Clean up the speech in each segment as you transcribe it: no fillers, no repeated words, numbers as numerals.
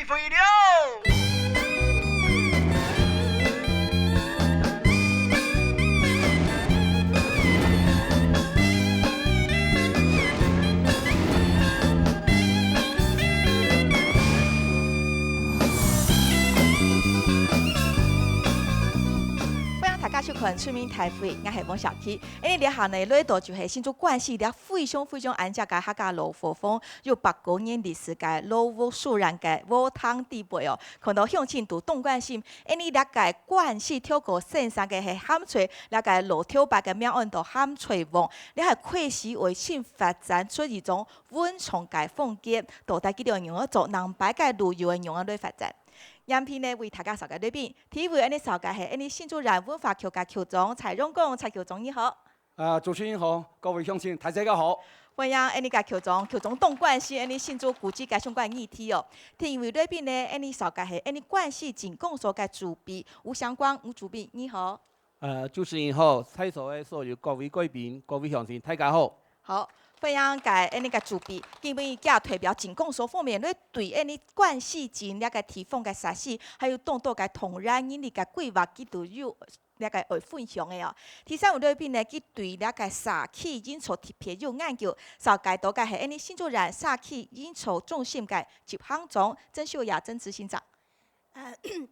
会了。大家收看出名台会，我是王小 K。你下呢，呢度就是新竹关系了非常安家嘅客家老佛风，有100年历史嘅老屋素然嘅武汤地辈哦，看到乡亲都动关心。你了解关系跳过线上嘅系喊吹，了解老跳白嘅名案度喊吹王，你系开始为新发展出一种文创嘅风格，到底几条用去做南北嘅旅游嘅用去发展。样片呢为大家绍介对比，第一位安尼绍介系安尼新竹人文化局嘅局长蔡荣光，蔡局长你好。主持人好，各位乡亲，大家好。欢迎安尼个局长动关系安尼新竹古迹嘅相关议题哦。第二位对比呢，安尼绍介系安尼关系警共所嘅主笔吴祥光吴主笔你好。主持人好，在座嘅所有各位贵宾、各位乡亲，大家好。好。分享个安尼个主笔，基本伊代表警共所方面，你对安尼关系前了个提供个实施，还有当到个同仁因哩个规划，佢都有了个会分享的哦。第三位对边呢，佢对了个社区因素特别有研究，绍介到个系安尼新竹人社区因素中心个执行长曾秀雅曾执行长。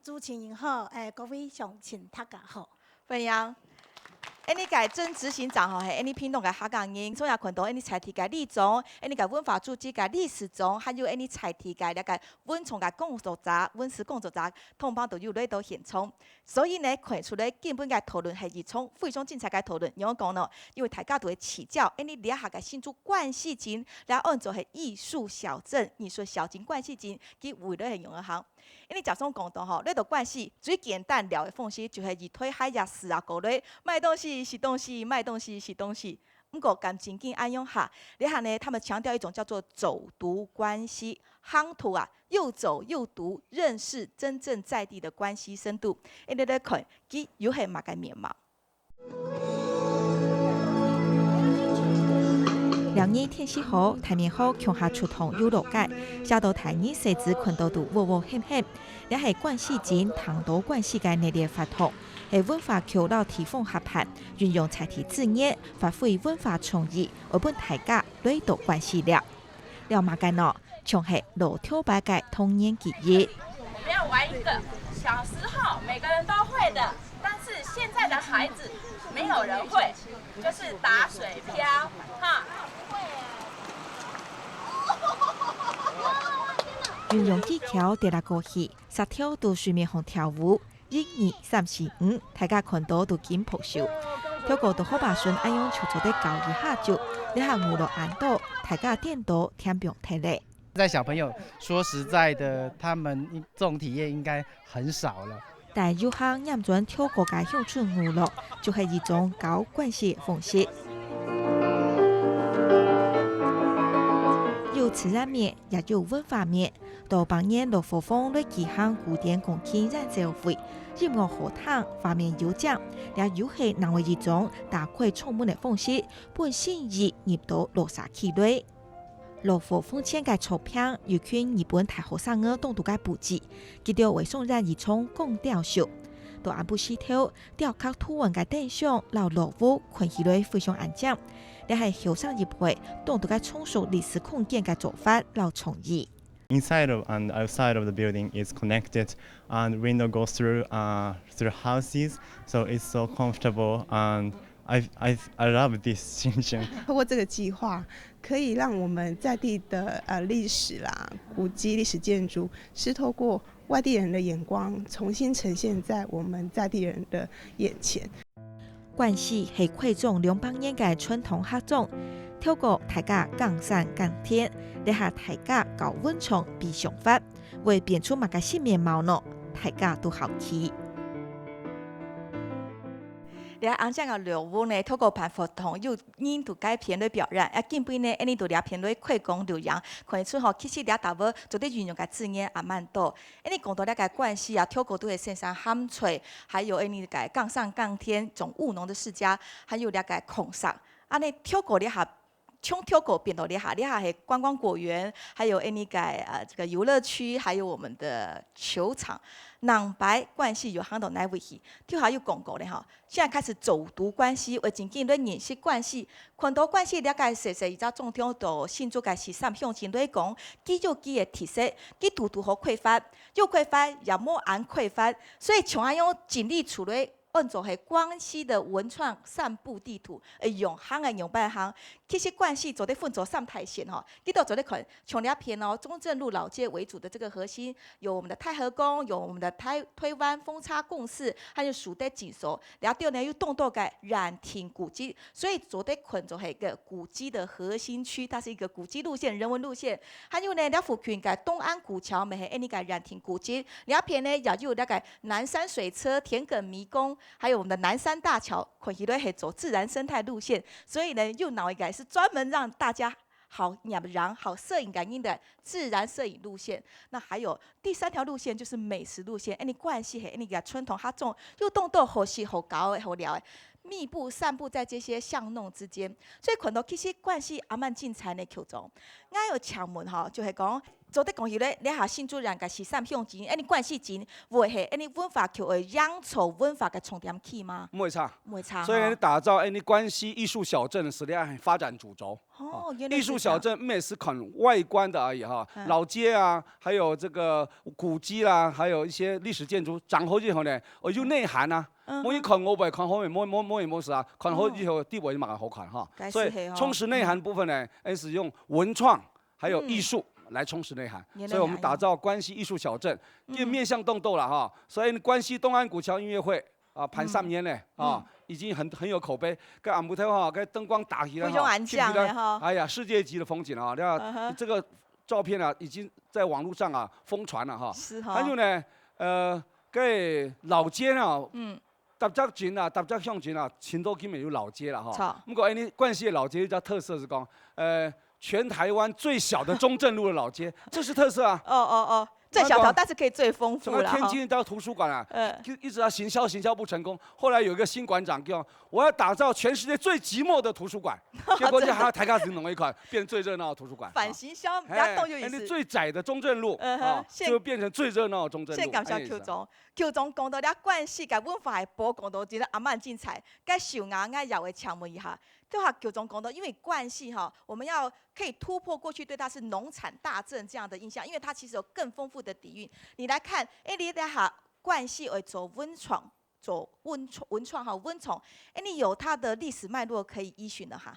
主持人好，各位乡亲大家好。分享。安尼个真执行长吼，系安尼偏动个客家人，所以看到安尼采提个理总，安尼个文化组织个理事长，还有安尼采提个了个文创个工作者、文史工作者，通帮都有来到现场。所以呢，看出来根本个讨论系一场非常精彩个讨论。让我讲咯，因为大家都会请教，安尼两下个新竹关系景，来按照系艺术小镇、艺术小景关系景，佢为了系用一行。因为假装讲到吼，呢度关系最简单了的方式，就是以推海夜市啊，过来卖东西是东西，卖东西是东西。不过感情经安用下，你看呢，他们强调一种叫做走读关系，夯图啊，又走又读，认识真正在地的关系深度。你来看，佢有系乜嘅面貌？两年天气好，台面好，乡下出通有落街，下到台面设置困到度窝窝险险，也系关系前唐岛关系嘅热烈发动，系文化局老提供合办，运用采题字眼，发挥文化创意，而本大家累到关系了。了嘛个喏，像系老跳白嘅童年记忆。我们要玩一个小时候每个人都会的，但是现在的孩子没有人会，就是打水漂，哈。运用技巧跌落过去，撒跳到水面上跳舞，1、2、3、4、5，大家看到都紧扑手。跳过都好把顺按用球做得搞一下就，你下舞落按到，大家颠倒天平体力。在小朋友说实在的，他们这种体验应该很少了。但有项验准跳过嘅乡村舞乐，就系一种搞关系方式。有自然面，也有文化面。到半年落火风来举行古典共庆演奏会，音乐合唱、画面有奖，也有系能为一种大块充满的方式，本心意入到落沙区内。落火风前嘅钞票，有群日本大学生嘅动图嘅布置，佢哋为送人一场讲雕秀。到暗部石头雕刻图案嘅雕像，老落舞看起来非常安静。你系后生一辈动图嘅重塑历史空间嘅做法，老创意。Inside and outside of the building is connected, and window goes through houses, so it's so comfortable. And I love this 情形。通过这个计划，可以让我们在地的历史啦、古迹、历史建筑，是透过外地人的眼光，重新呈现在我们在地人的眼前。关系系汇总200年嘅传统合作。透过大家讲山讲天，你下大家搞文创比想法，为变出乜嘅新面貌呢？大家都好奇。你安怎个流舞呢？透过办活动，有人都改片来表演，基本呢，安尼都俩片来快讲留言，看出吼，其实俩大伙做啲运用嘅字眼也蛮多。安尼讲到了个关系啊，透过都会线上喊吹，还有安尼个杠上杠天，种务农的世家，还有了个空上，安尼透过了下。冲跳狗变到里下是观光果园，还有这个游乐区，还有我们的球场。人白关系有很多来维系，跳下有讲过咧吼。现在开始走读关系，为真正咧认识关系，看到关系了解实伊只总统都庆祝个13向前来讲，肌肉肌的特色，佮图图好开发，又开发也莫按开发，所以像安样尽力处理。按照系关系的文创散步地图，用行的用办行，其实关系做的分做三台线吼，你都做的看，从两片哦，中正路老街为主的这个核心，有我们的太和宫，有我们的推湾风差共事，还有树德景所，然后呢又动到个染亭古迹，所以做的看做系一个古迹的核心区，它是一个古迹路线、人文路线，还有呢，了附近个东安古桥，咪系那个染亭古迹，两片呢也有那个南山水车、田埂迷宫。还有我们的南山大桥，看起来是走自然生态路线，所以呢，又脑一个是专门让大家好养人、好摄影感应的自然摄影路线。那还有第3条路线就是美食路线，你关系是那个春桐它种又动到好细好高的好聊的。密布散布在这些巷弄之间，所以看到其实关系阿蛮精彩的球种。我有请问吼，就是讲。做得讲起咧，你下新主人个13向前，你关系前会系你文化区的养草文化嘅重点区吗？唔会差，唔会差。所以你打造你关系艺术小镇是你发展主轴。哦，原来艺术小镇没是看外观的而已哈，老街啊，还有这个古迹啦，还有一些历史建筑，长好以后呢，有内涵啊。我一看我袂看好面，冇事啊，看好以后地位嘛好看哈。所以充实内涵部分呢，是用文创还有艺术。来充实内涵，所以我们打造关西艺术小镇，面向动斗了哈。所以关西东安古桥音乐会啊，盘3年嘞啊，已经很有口碑。跟俺木头哈，跟灯光打起来哈，哎呀，世界级的风景啊！这个照片啊，已经在网络上啊疯传了哈。是哈。还有呢，个老街啊，搭只前啊，搭只向前啊，前都基本有老街了哈。不过你关西的老街叫特色是讲，全台湾最小的中正路的老街，这是特色啊！最小条，但是可以最丰富了。天津到图书馆啊，就一直要行销不成功。后来有一个新馆长叫我要打造全世界最寂寞的图书馆，结果就还要抬杠子弄一款，变成最热闹的图书馆。反行销，压动有意思。最窄的中正路就变成最热闹的中正路。现感谢 Q 总讲到了关系甲文化的保讲到真的阿蛮精彩。该受牙我也会请问一下。对哈，Q总讲到，因为关系哈，我们要可以突破过去对它是农产大镇这样的印象，因为它其实有更丰富的底蕴。你来看，你在哈关系会做文创，文创哈文创，你有它的历史脉络可以依循的哈。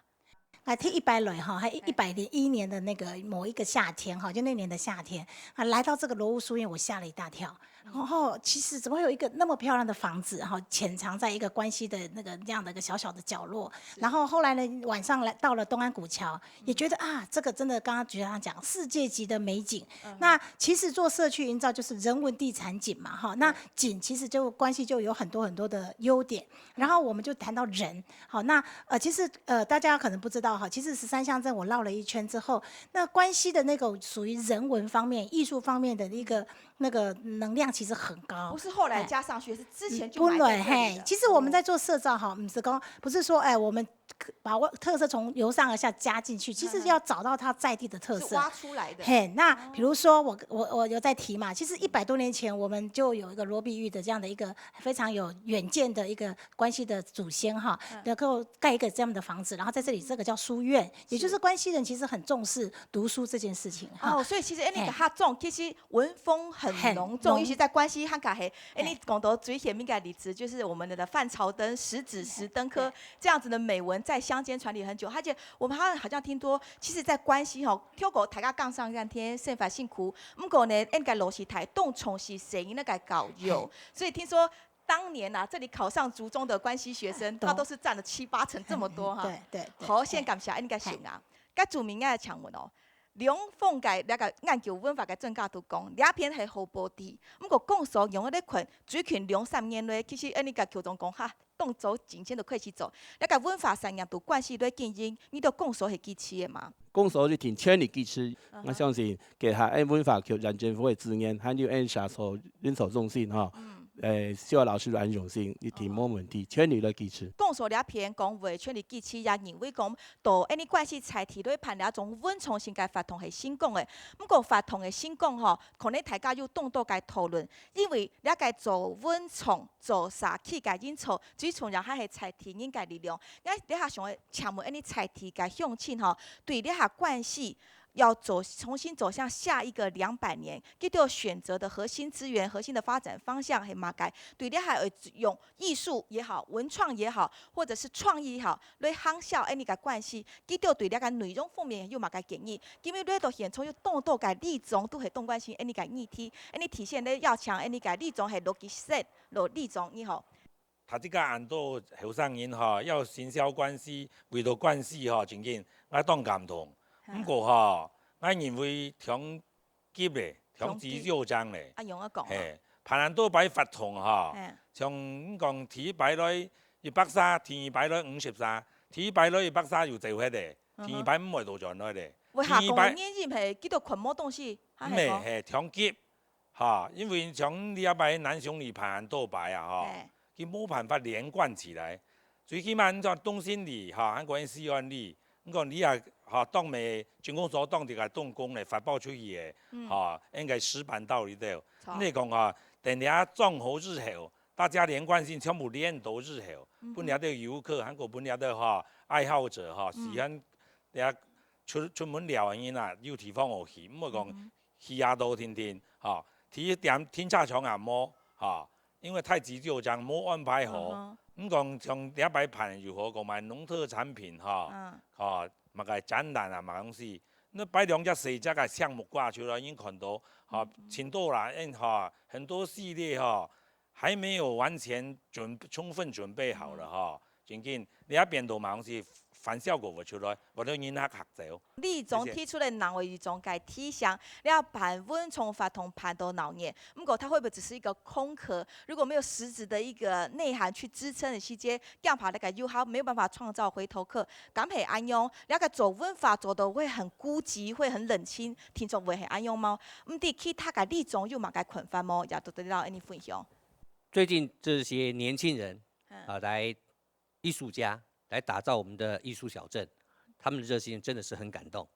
听100来哈，还101年的那个某一个夏天哈，就那年的夏天啊，来到这个罗屋书院，我吓了一大跳。然后其实怎么会有一个那么漂亮的房子哈，潜藏在一个关西的这样的一个小小的角落。然后后来呢，晚上来到了东安古桥，也觉得啊，这个真的刚刚局长讲世界级的美景。那其实做社区营造就是人文地产景嘛哈，那景其实就关系就有很多的优点。然后我们就谈到人，好，那其实大家可能不知道哈，其实13乡镇我绕了一圈之后，那关西的那个属于人文方面、艺术方面的那个能量其实很高，不是后来加上去，是之前就埋在这里的。其实我们在做社造哈，不是说我们把特色从由上而下加进去，其实要找到它在地的特色，是挖出来的。那比如说我有在提嘛，其实100多年前我们就有一个罗碧玉的这样的一个非常有远见的一个关系的祖先哈，能够盖一个这样的房子，然后在这里这个叫书院，也就是关西人其实很重视读书这件事情。所以其实那个哈种其实文风很浓重，尤其在关西汉卡黑，你讲到最显敏感例子就是我们的范朝灯、石子石灯科这样子的美文在乡间传递很久，而且我们好像听说，其实在关西吼，跳过大家杠上两天宪法辛苦，不过呢，那个罗西台动从是谁那个搞有，所以听说。当年啊，这里考上竹中的关西学生，他都是占了7、8成这么多哈。对。好，先感谢你个行啊，该著名个强文哦。梁凤介那个研究文化嘅专家都讲，两篇系好保地。不过讲述用咧群主群2、3年内，其实你个求中讲哈，动走真正都开始做。那个文化产业都关系咧经营，你都讲述系支持的嘛？讲述是挺全力支持，我相信给下文化局人政府的资源，还有社所人手中心哈。希望老师阮荣兴，你提冇问题，全力来支持。讲述了片讲话，全力支持，也认为讲，到安尼关系才提对判了种稳重性嘅法通系先讲嘅。不过法通嘅先讲吼，可能大家要动多嘅讨论，因为了解做稳重、做啥去嘅因素，最重要还系才提应嘅力量。你下想请问安尼才提嘅向前吼，对你下关系。要重新走向下一个200年，佢都要选择的核心资源、核心的发展方向系嘛嘅？对你还有用艺术也好、文创也好，或者是创意也好，来夯效安尼个关系，佢都对你个内容方面有嘛个建议。因为你都现出有动个立场都系动关系安尼个议题，安尼体现咧要强安尼个立场系逻辑set落立场以后。他这个案都后生人吼，要行销关系、为了关系吼，真紧我当感动。不过吼，我认为长急咧，长急就章咧。啊，用啊讲。嘿，盘人都摆法通吼，像你讲提摆来130，提摆来53，提摆来130又做迄个，提摆唔会多赚来咧。为下讲嘅眼镜系叫做群魔东西，唔系系长急，哈，因为像你阿摆南雄里盘都摆啊吼，佢冇办法连贯起来，最起码你讲东兴里哈，韩国人西安里。你讲你也哈当未军工所当地个动工咧发包出去的，哈应该石板道里头。你讲啊，等下壮好日后，大家连贯性全部练到日后，本来的游客，韩国本来的哈爱好者哈，喜欢大家出门聊人啦，有地方好去，唔好讲去啊都天天哈，提点天差场也冇哈，因为太急就章冇安排好。你讲像第一摆盘如何购买农特产品哈，嘛个展览啊嘛东西，那摆2只4只个项目挂出来，已经看到哈，挺多啦，哈很多系列哈还没有完全充分准备好了哈，真紧你一边度嘛东西。反效果不出来，我都人客走。立总提出的南为一种改提想，你要盘温从法同盘到脑年，不过它会不会只是一个空壳？如果没有实质的一个内涵去支撑的细节，这样爬那个又好没有办法创造回头客。敢陪安用，那个做文法做的会很孤寂，会很冷清，听众会很安用吗？唔得，其他个立总又嘛该困翻么？也都得到你分享。最近这些年轻人来艺术家。来打造我们的艺术小镇，他们的热心真的是很感动。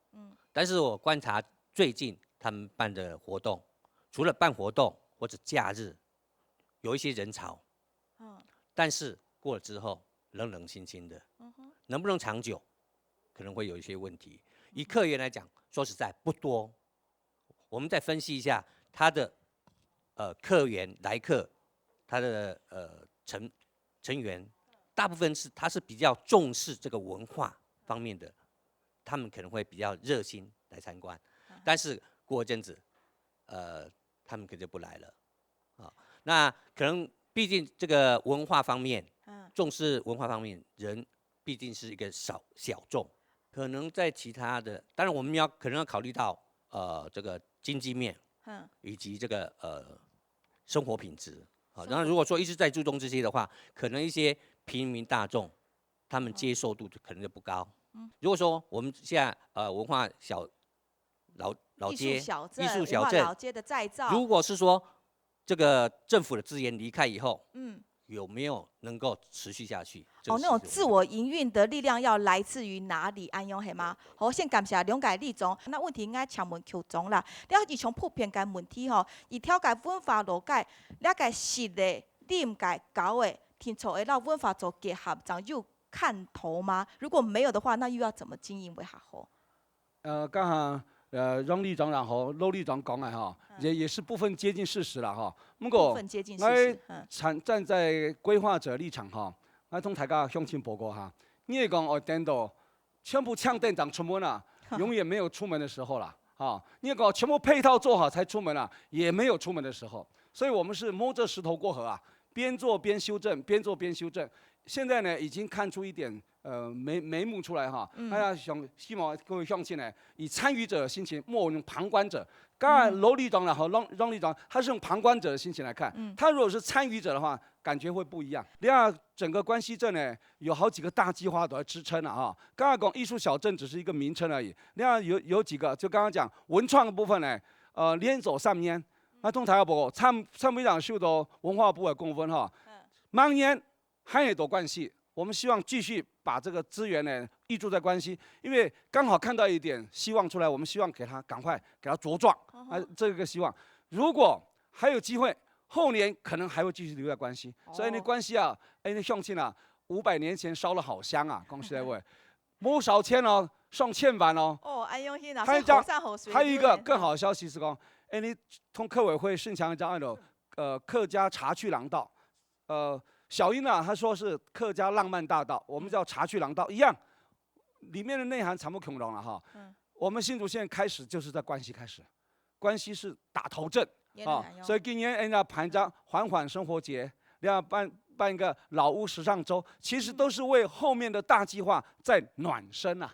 但是我观察最近他们办的活动，除了办活动或者假日，有一些人潮，但是过了之后冷冷清清的，能不能长久，可能会有一些问题。以客源来讲，说实在不多。我们再分析一下他的客源来客，他的成员。大部分他是比较重视这个文化方面的，他们可能会比较热心来参观，但是过一阵子，他们可能就不来了，那可能毕竟这个文化方面，重视文化方面人毕竟是一个小众，可能在其他的，当然我们可能要考虑到这个经济面，以及这个生活品质，然后如果说一直在注重这些的话，可能一些。平民大众，他们接受度可能就不高。如果说我们现在文化老街、艺术小镇老街的再造，如果是说这个政府的资源离开以后，有没有能够持续下去？那种自我营运的力量要来自于哪里？安用系吗？好，先感谢两界立总。那问题应该请问邱总啦。了以从普遍嘅问题吼，以挑解文化路解，了解实的、念解搞的。听从而让文化做结合，这样有看头吗？如果没有的话，那又要怎么经营为较好？刚好荣立长然后陆立长讲的哈，也是部分接近事实了哈。不过，部分接近事实。站在规划者立场哈，我同大家向前报告哈。你讲我等到全部抢店长出门了，永远没有出门的时候了啊。你讲全部配套做好才出门了，也没有出门的时候。所以我们是摸着石头过河啊。边做边修正，边做边修正。现在呢，已经看出一点眉目出来哈。大家希望各位乡亲呢，以参与者的心情，莫用旁观者。刚才罗立长和让立长，他是用旁观者的心情来看。他如果是参与者的话，感觉会不一样。另外，整个关西镇呢，有好几个大计划都在支撑了哈。刚刚讲艺术小镇只是一个名称而已。另外有几个，就刚刚讲文创的部分呢，连走3年。中台部参谋长受到文化部的公分哈，明年还有多关系，我们希望继续把这个资源呢挹注在关西，因为刚好看到一点希望出来，我们希望给他赶快给他茁壮，这个希望。如果还有机会，后年可能还会继续留在关西，所以呢关西啊，那乡亲啊，500年前烧了好香啊，恭喜各位，没少钱哦，上千万哦。哦，安用心啊，还有一个更好的消息是讲，你从客委会盛强讲的客家茶趣廊道，小英啊他说是客家浪漫大道，我们叫茶趣廊道一样，里面的内涵惨不恐容了哈。我们新竹县开始就是在关西开始，关西是打头阵啊，所以今年人家盘张缓缓生活节，另外办一个老屋时尚周，其实都是为后面的大计划在暖身啊。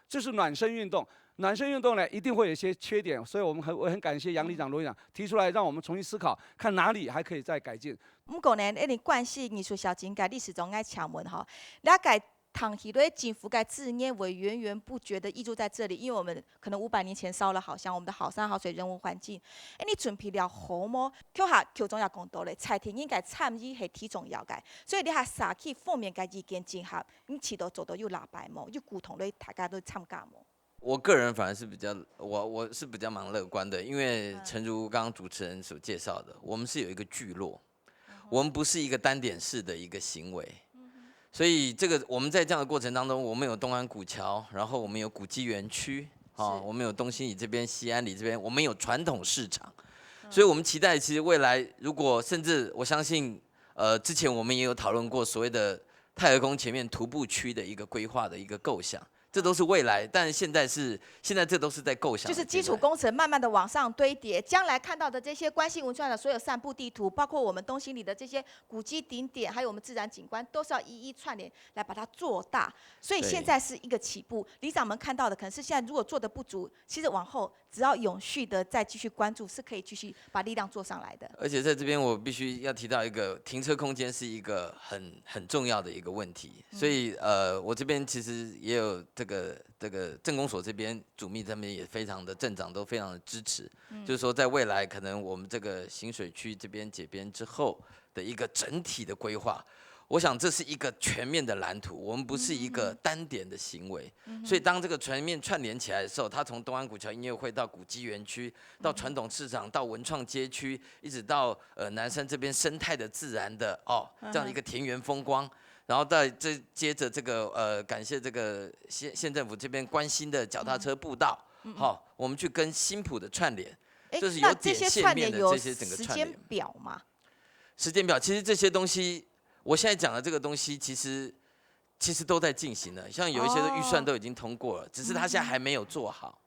这是暖身运动。暖身运动呢，一定会有一些缺点，所以我很感谢杨里长、罗里长提出来，让我们重新思考，看哪里还可以再改进。不过呢，关系艺术小景甲历史中爱强文哈，了解唐起对政府该字眼为源源不绝的挹注在这里，因为我们可能500年前烧了好香，我们的好山好水人文环境，你准备了好么？脚下求重要讲到咧，财田应该参与系体重要嘅，所以你下撒起方面嘅意见整合，你起到做到又拉白么，又沟通咧，大家都参加么？我个人反而是比较，我是比较蛮乐观的，因为诚如刚刚主持人所介绍的，我们是有一个聚落，我们不是一个单点式的一个行为，所以这个我们在这样的过程当中，我们有东安古桥，然后我们有古迹园区，我们有东兴里这边、西安里这边，我们有传统市场，所以我们期待其实未来如果甚至我相信，之前我们也有讨论过所谓的太和宫前面徒步区的一个规划的一个构想。这都是未来，但是现在这都是在构想，就是基础工程慢慢的往上堆叠，将来看到的这些关系文创的所有散布地图，包括我们东兴里的这些古迹顶点，还有我们自然景观，都是要一一串联来把它做大。所以现在是一个起步，里长们看到的可能是现在如果做的不足，其实往后只要永续的再继续关注，是可以继续把力量做上来的。而且在这边我必须要提到一个停车空间是一个很重要的一个问题，所以我这边其实也有这个政工所这边主秘这边也非常的镇长都非常的支持，就是说在未来可能我们这个行水区这边解编之后的一个整体的规划，我想这是一个全面的蓝图，我们不是一个单点的行为，所以当这个全面串联起来的时候，它从东安古桥音乐会到古迹园区，到传统市场，到文创街区，一直到南山这边生态的自然的这样的一个田园风光。然后接着这个感谢这个县政府这边关心的脚踏车步道，我们去跟新埔的串联，就是有点线面的这些整个串联。时间表吗？时间表，其实这些东西，我现在讲的这个东西，其实都在进行了，像有一些的预算都已经通过了，只是它现在还没有做好。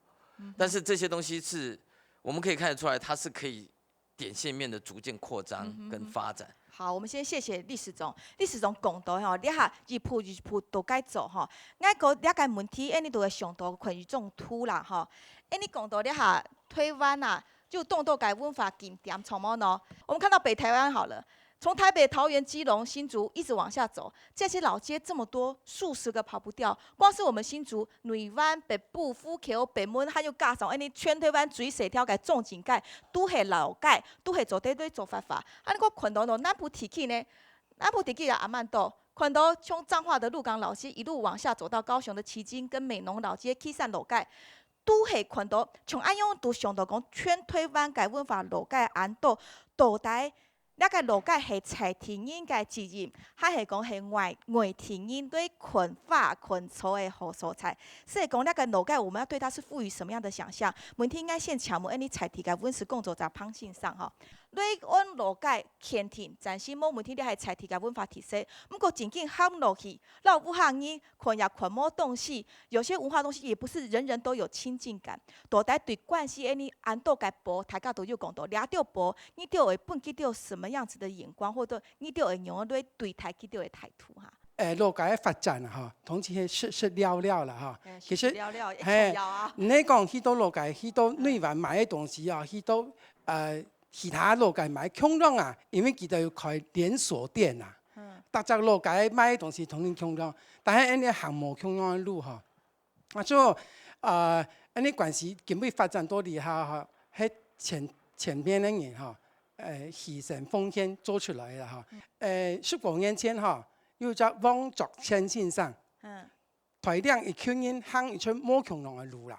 但是这些东西是我们可以看得出来，它是可以点线面的逐渐扩张跟发展。好，我们先谢谢历史总讲到吼，你下一步都该做吼。我个了解问题，你都会上到关于种土啦吼。你讲到你下台湾啊，就动到改文化景点什么呢？我们看到北台湾好了。从台北、桃园、基隆、新竹一直往下走，这些老街这么多，数十个跑不掉。光是我们新竹内湾、北部、府桥、北门，还有加上全台湾水水条嘅种景界，都系老街，都系做对对做法法。你个看到南部地区呢，南部地区啊阿曼多，看到从彰化的鹿港老街一路往下走到高雄的旗津跟美浓老街、起山老街。都系看到，从安样都想到讲，全台湾嘅文化老街安到到底。那个路界是菜田人嘅责任，还是讲是外田人对群化群草的好蔬菜？所以讲那个路界，我们要对它是赋予什么样的想象？问题应该先请问你菜田嘅温室工作在旁线上吼。你按路界天田，暂时冇问题，你系菜田嘅文化特色。不过渐渐喊落去，老武汉人看也看冇东西，有些文化东西也不是人人都有亲近感。到底对关系你安到嘅步，大家都有讲到，掠到步，你就会本记到什么样子的眼光，或者你就会用对台记到嘅态度哈。路界嘅發展哈，同時是了了啦哈。其實你講去到路界，去到內灣買嘅東西啊，去到其他路界買窮量啊，因為佢哋要開連鎖店啊。大家路界買嘅東西同樣窮量，但係呢項目窮量嘅路哈，所以呢關係根本發展到厲害哈，喺前边的人哈，牺牲奉献做出来的哈。10多年前哈，有只汪作谦先生，大量一群人行一出冇穷人的路啦，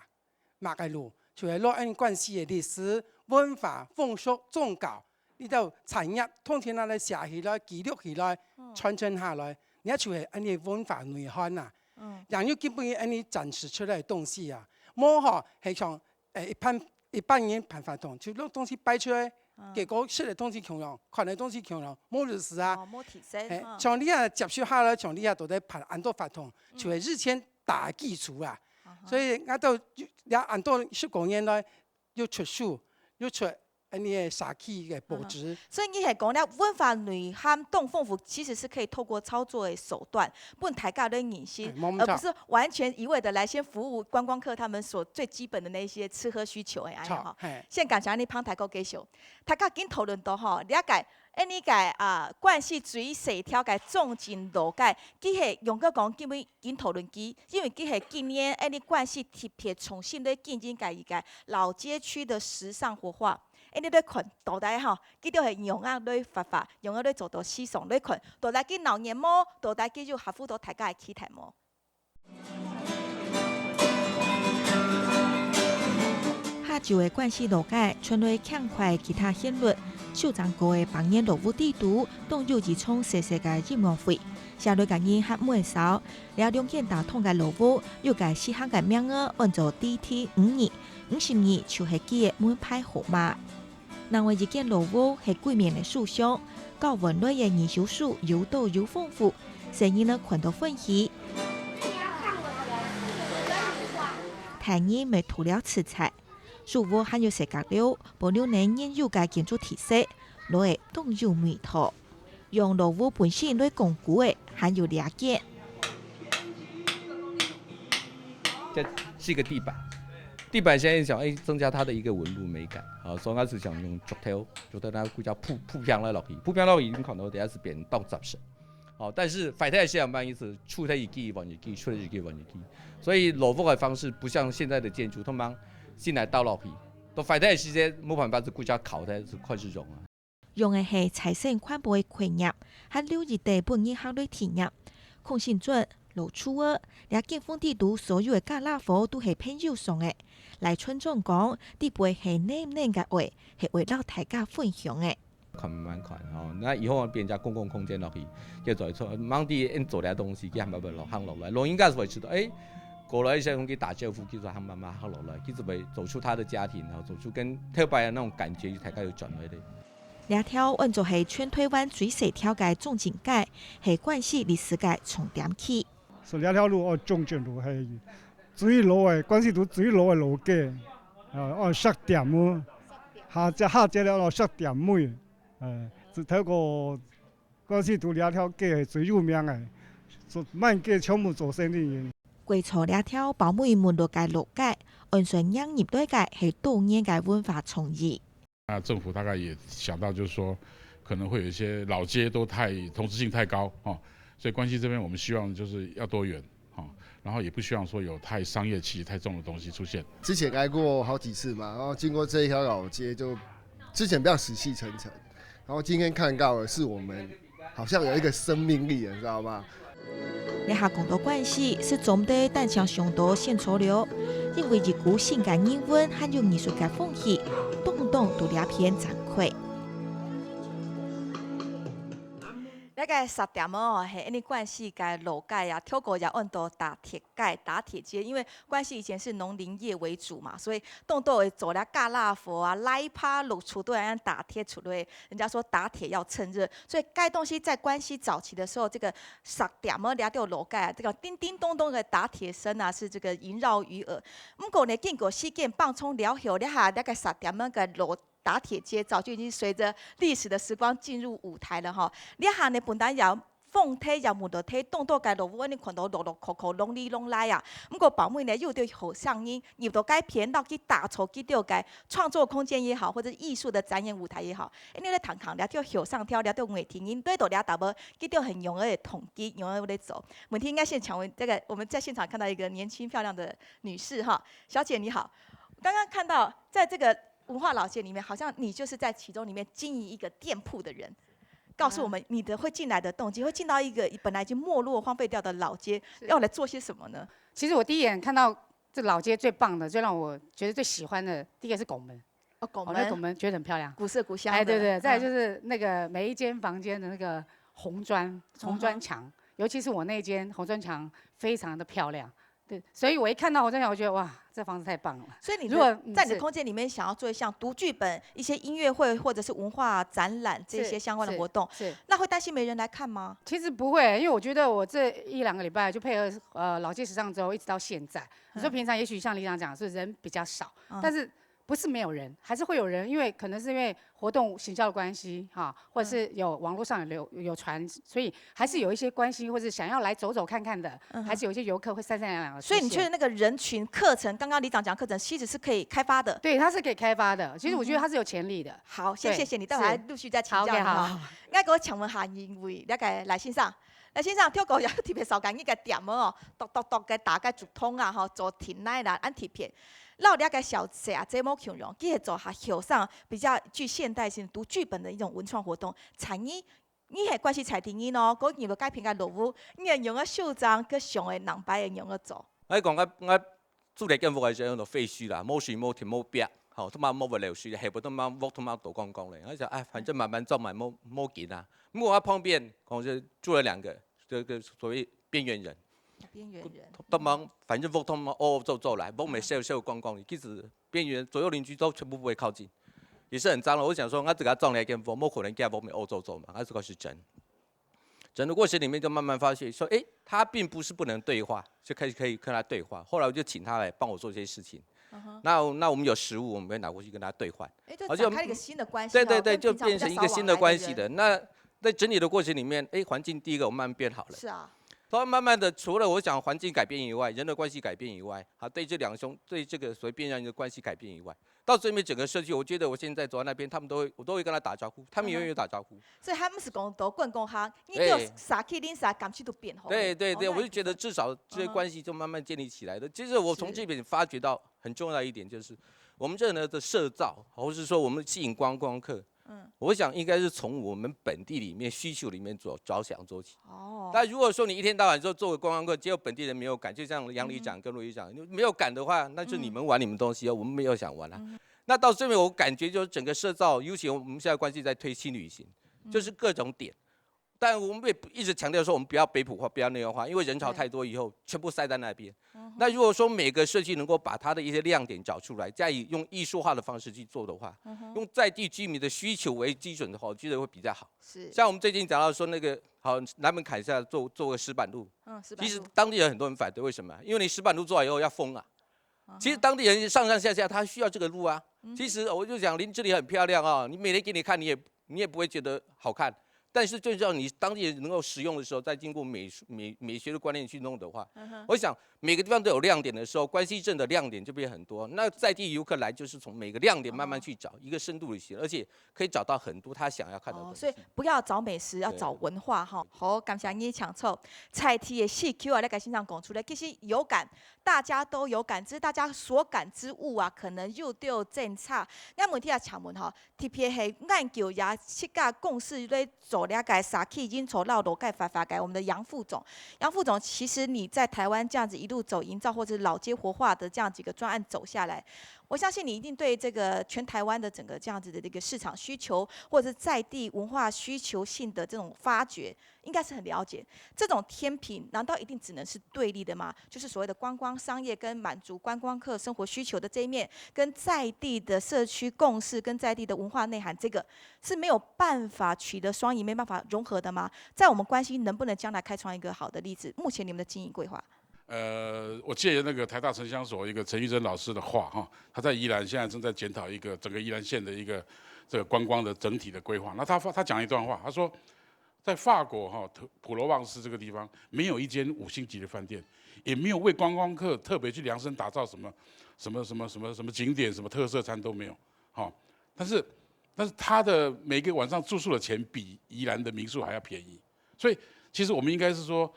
马嘅路，就係攞關係的歷史、文化、風俗、宗教，呢度產業通天嚟寫起來、記錄起來、傳承下來，而家就係啲文化內涵啊。人要基本啲展示出來嘅東西啊，冇嗬係像一般人辦法同，就攞東西擺出來，結果食嘅東西窮人，看嘅東西窮人，冇意思啊。冇提升。像呢啊接受下來，像呢啊都在辦很多法同，就係日前打基礎啊。所以我都有很多10多年來要出書，要出啲社區嘅報紙。所以你係講咧，文化內涵更豐富，其實是可以透過操作的手段，幫大家的認識，而不是完全一味的來先服務觀光客他們所最基本的那些吃喝需求嘅安哈。先感謝你幫大家介紹，大家經討論到吼，了解。呢個關係水細條嘅總進路界，佢係用個講基本經討論機，因為佢係今年呢關係特別重新咧進行嘅一個老街區的時尚活化。呢啲群到底吼，佢都係用啊嚟發發，用啊嚟做到思想嚟群，到底佢鬧年麼？到底佢就合乎到大家嘅期待麼？下晝嘅關係路界，傳來強快其他旋律。首長國嘅邦年樂舞地圖，當有一場細細嘅音樂會，下來嘅人合每首，了兩件大統嘅樂舞，有個四項嘅名額，按照 DT52，50年就係記嘅每派號碼。另外一件樂舞係櫃面嘅塑像，高文類嘅二手書又多又豐富，聲音呢群到歡喜。台語咪塗料瓷彩。樹屋還有石角料，保留能現有嘅建築特色，攞嚟當有味道。用樂屋本身嚟鞏固嘅，還有兩件。這是一個地板，地板現在想增加它的一個紋路美感，所以我是想用竹條那個叫鋪平來落去，鋪平落去已經看到第一次變當雜色。但是反太西洋班意思出它一記往一記，出它一記往一記，所以樂屋嘅方式不像現在的建築，通常。先嚟倒落去，到快啲嘅時間冇辦法就骨架烤得就開始溶啊。用嘅係財色寬薄嘅葵葉，還留意地本人考慮體驗。孔信準、盧楚兒，兩建豐地圖所有嘅加拉貨都係偏有上嘅。來村長講，地背係黏黏嘅話，係為了大家分享嘅。看慢看哦，那以後變成公共空間落去，叫做錯，忙啲做啲東西，佢係咪落行落來？老應該是會知道，過來一些給打招呼，叫做他慢慢好落來，佢就會走出他的家庭，然後走出跟特別的那種感覺，大家有轉來的。兩條按照係全台灣最細條嘅總進界，係關係歷史嘅重點區。所以兩條路總進路係最老嘅關係路最老嘅路街，10點喎，下隻了10點尾，就睇個關係路兩條街係最有名嘅，做滿街全部做生意人。歸錯兩條保美門路嘅路街，按算養業對嘅係多年嘅文化創意。政府大概也想到，就是說可能會有一些老街都同質性太高，所以關係這邊我們希望就是要多元，然後也不希望說有太商業氣太重的東西出現。之前來過好幾次嘛，然後經過這一條老街，就之前比較死氣沉沉，然後今天看到的是我們好像有一個生命力，你知道嗎？你下講到關係是總的單向上多現潮流，因為一股性感英文還有藝術嘅風氣，動都兩片展開。那個10點哦，係呢關係嘅路街啊，跳過也按到打鐵街、打鐵街，因為關係以前是農林業為主嘛，所以動會做了嘎拉佛啊、拉趴、露出都要按打鐵出來。人家說打鐵要趁熱，所以該東西在關係早期的時候，這個10點哦，兩條路街啊，這個叮叮咚咚的打鐵聲啊，是這個縈繞於耳。不過呢，經過事件放鬆了後，你下那個10點那個路打鐵街早就已經隨着歷史的時光進入舞台了哈。你下呢本來有風梯有木頭梯，動到街路，我哋看到落落扣扣攏里攏來啊。不過保美呢又對好聲音，入到街片到去打造去到街創作空間也好，或者藝術的展演舞台也好，你咧堂堂了條後上跳了條樂聽音，對到了大波，去到很容易的統計，容易的走。問題應該現場這個我們在現場看到一個年輕漂亮的女士哈，小姐你好，剛剛看到在這個文化老街里面，好像你就是在其中里面经营一个店铺的人。告诉我们你的会进来的动机，会进到一个本来已经没落荒废掉的老街，要来做些什么呢？其实我第一眼看到这老街最棒的，最让我觉得最喜欢的，第一个是拱门。拱门，那拱门觉得很漂亮，古色古香的。哎，对对，再来就是那个每一间房间的那个红砖墙，尤其是我那间红砖墙非常的漂亮。对，所以我一看到红砖墙，我觉得哇，这房子太棒了。所以你如果在你的空间里面想要做像读剧本、一些音乐会或者是文化展览这些相关的活动，那会担心没人来看吗？其实不会，因为我觉得我这1、2个礼拜就配合老街时尚周一直到现在。你说平常也许像里长讲是人比较少，但是不是没有人，还是会有人，因为可能是因为活动行销的关系哈，或者是有网络上有传，所以还是有一些关系，或者想要来走走看看的，还是有一些游客会三两的。所以你觉得那个人群课程，刚刚里长讲课程，其实是可以开发的。对，它是可以开发的。其实我觉得它是有潜力的。好，先谢谢你，待会还陆续再请教你哈。我给我请问下因为了解来先生。来先生，跳高也特别少讲，伊个店哦，咚个打个竹筒啊，吼，做甜奶啦，按贴片。那了解小姐啊，这么形容，其实做下后上比较具现代性读剧本的一种文创活动。产业，你系关系彩电影咯，嗰件要改编个落伍，你用个袖章，佮上个人牌用个做。我讲我做嚟嘅服係喺度廢書啦，冇樹冇田冇壁，好，他媽冇為了樹，係不他媽屋他媽倒光光嚟，我就反正慢慢做嘛，冇緊啊。咁我旁邊我就住了2個。这个所谓边缘人，他们反正屋他们走来，屋没烧光光的，其实边缘左右邻居都全部不会靠近，也是很脏了。我想说，我这个种了一间屋，冇可能叫屋没走嘛，这个是整的过程里面就慢慢发现说，他并不是不能对话，就开始可以跟他对话。后来我就请他来帮我做这些事情。那我们有食物，我们会拿过去跟他兑换，就展开一个新的关系。对，就变成一个新的关系的。那在整理的过程里面，环境第一个我慢慢变好了。是啊。然后慢慢的，除了我想环境改变以外，人的关系改变以外，对这2兄对这个所谓边缘人的关系改变以外，到最后面整个社区，我觉得我现在走到那边，我都会跟他打招呼，他们永远有打招呼。所以他们是讲都棍讲哈，你就啥去恁啥感觉都变好。对，我就觉得至少这些关系就慢慢建立起来的。其实我从这边发觉到很重要一点就是，我们这呢的社造，或是说我们吸引观光客。我想应该是从我们本地里面需求里面着想做起。但如果说你一天到晚做个观光客，结果本地人没有感，就像杨里长跟陆里长，没有感的话，那就你们玩你们东西，我们没有想玩啊。那到这边我感觉就是整个社造，尤其我们现在关系在推轻旅行，就是各种点。但我们也一直强调说，我们不要北埔化，不要内容化，因为人潮太多以后，全部塞在那边。那如果说每个社区能够把它的一些亮点找出来，再以用艺术化的方式去做的话，用在地居民的需求为基准的话，我觉得会比较好。是。像我们最近讲到说那个好南门坎下做个石板路，其实当地人很多人反对，为什么？因为你石板路做完以后要封啊。其实当地人上上下下他需要这个路啊。其实我就讲，这里很漂亮啊，你每天给你看，你也不会觉得好看。但是最重要，你当地人能够使用的时候，再经过美学的观念去弄的话，我想每个地方都有亮点的时候，关西镇的亮点就变很多。那在地游客来就是从每个亮点慢慢去找一个深度旅行，而且可以找到很多他想要看到的东西。所以不要找美食，要找文化哈。好，感谢你抢凑菜题的4Q 啊，来给欣赏讲出来，其实有感，大家都有感知，大家所感之物啊，可能又都有政策。我问题也请问哈，特别是研究也7家共识在做。了解啥 K 已经从绕楼盖发改，我们的杨副总，其实你在台湾这样子一路走营造或者老街活化的这样几个专案走下来，我相信你一定对这个全台湾的整个这样子的这个市场需求，或者是在地文化需求性的这种发掘，应该是很了解。这种天平难道一定只能是对立的吗？就是所谓的观光商业跟满足观光客生活需求的这一面，跟在地的社区共识跟在地的文化内涵，这个是没有办法取得双赢，没办法融合的吗？在我们关系能不能将来开创一个好的例子？目前你们的经营规划？我借那个台大城乡所一个陈玉珍老师的话哈，他在宜兰现在正在检讨一个整个宜兰县的一个这个观光的整体的规划。那他讲一段话，他说，在法国哈普罗旺斯这个地方，没有一间5星级的饭店，也没有为观光客特别去量身打造什么景点、什么特色餐都没有，哈。但是他的每个晚上住宿的钱比宜兰的民宿还要便宜，所以其实我们应该是说，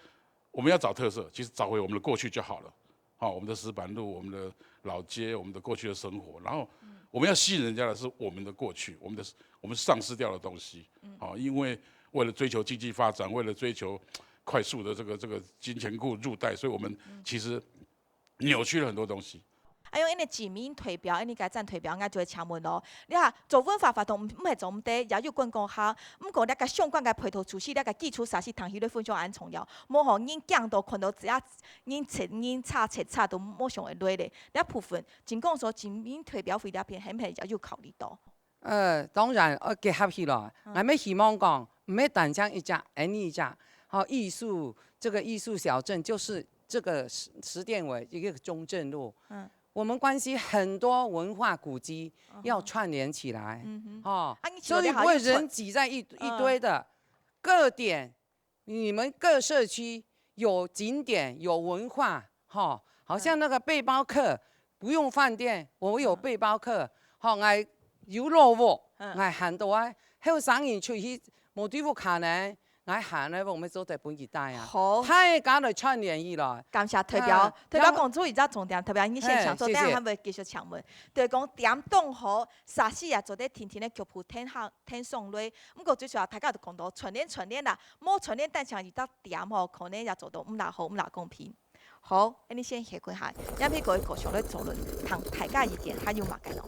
我们要找特色，其实找回我们的过去就好了。好，我们的石板路，我们的老街，我们的过去的生活，然后我们要吸引人家的是我们的过去，我们丧失掉的东西。好，因为为了追求经济发展，为了追求快速的这个金钱库入袋，所以我们其实扭曲了很多东西。用因个指名推标，因个改赞推标，我就会请问咯。你看做文化活动，唔系做唔得，也要观光下。唔过你个相关嘅配套措施，你个基础设施，同时咧分享安重要。冇互人降到看到只要人切人差都冇上会累咧。你部分，尽讲说指名推标费那边，係唔係也要考虑到？当然，结合起来，我们希望讲，唔系单讲一家，一家，好艺术这个艺术小镇就是这个十店尾一个中正路。我们关系很多文化古迹要串联起来，所以不会人挤在一堆的。各点，你们各社区有景点有文化，好像那个背包客不用饭店，我有背包客，我有路喎，我行到啊，後生人出去冇地方行呢。我行咧，我们做在本地带啊，好，太搞嚟串聯起來。感謝特別講出而家重點，特別你先搶做，等下還會繼續搶問。就係講點動好，啥事啊做得天天咧腳步天上來，唔過最主要大家就講到全年啦，冇全年但係而家點吼，可能也做到唔大好，唔大公平。好，你先協佢下，因為佢個上咧討論，同大家意見還有乜嘅咯？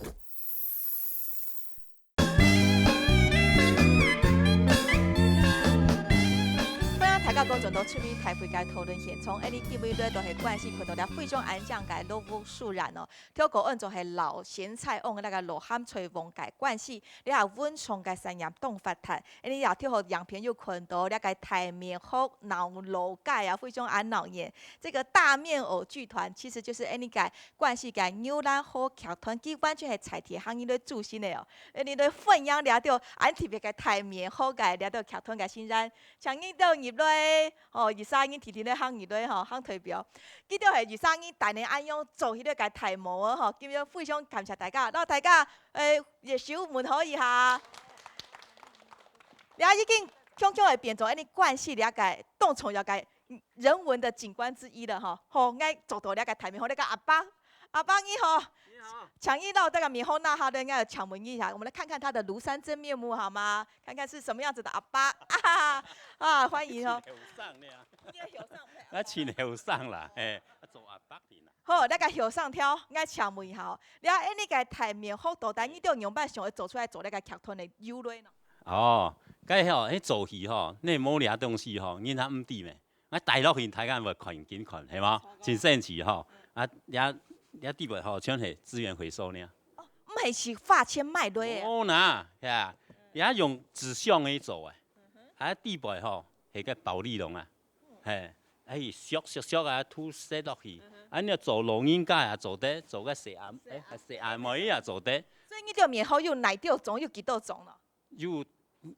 大家講到出面台會嘅討論現場，呢啲基本咧都係關係佢到啲非常安詳嘅老屋素然哦。條個按就係老鹹菜往那個羅漢吹王嘅關係，你係溫床嘅三陽洞發達，呢又條個樣片又看到那個台面好鬧樓街啊，非常安鬧嘢。這個大面偶劇團其實就是呢個關係嘅牛欄河劇團，佢完全係財鐵行業嘅主心嘅哦。呢啲分養了到安特別嘅台面好嘅了到劇團嘅先生，像呢度入來。23年天天咧行入來行推標，記到係23年大年安樣做迄個個題目啊，咁樣非常感謝大家。然後大家也小門可以下，你已經將係變做一啲關係了解，當從了解人文的景觀之一了哈。好，愛做到了解題目，好，那個阿爸你好。搶一到這個猕猴那哈的應該有搶問一下，我們來看看他的廬山真面目好嗎？看看是什麼樣子的阿爸歡迎哦！前後生啦，做阿伯啲啦。好，那個後上挑，應該搶問一下哦。你話呢個題面好到底，你都用辦想要做出來做那個劇團的優劣呢？哦，咁嗬，做戲嗬，你冇啲東西嗬，人家唔知咩？我大陸人睇緊會群見群，係嘛？真神奇嗬！也地位吼，像係資源回收呢。唔係是化纖賣類嘅。哦嗱，係也用紙箱去做嘅，地位吼係個保利龍啊，削啊，塗色落去，你做老人家啊做得，做個蛇眼妹啊做得。所以呢條面好有哪條種，有幾多種咯？有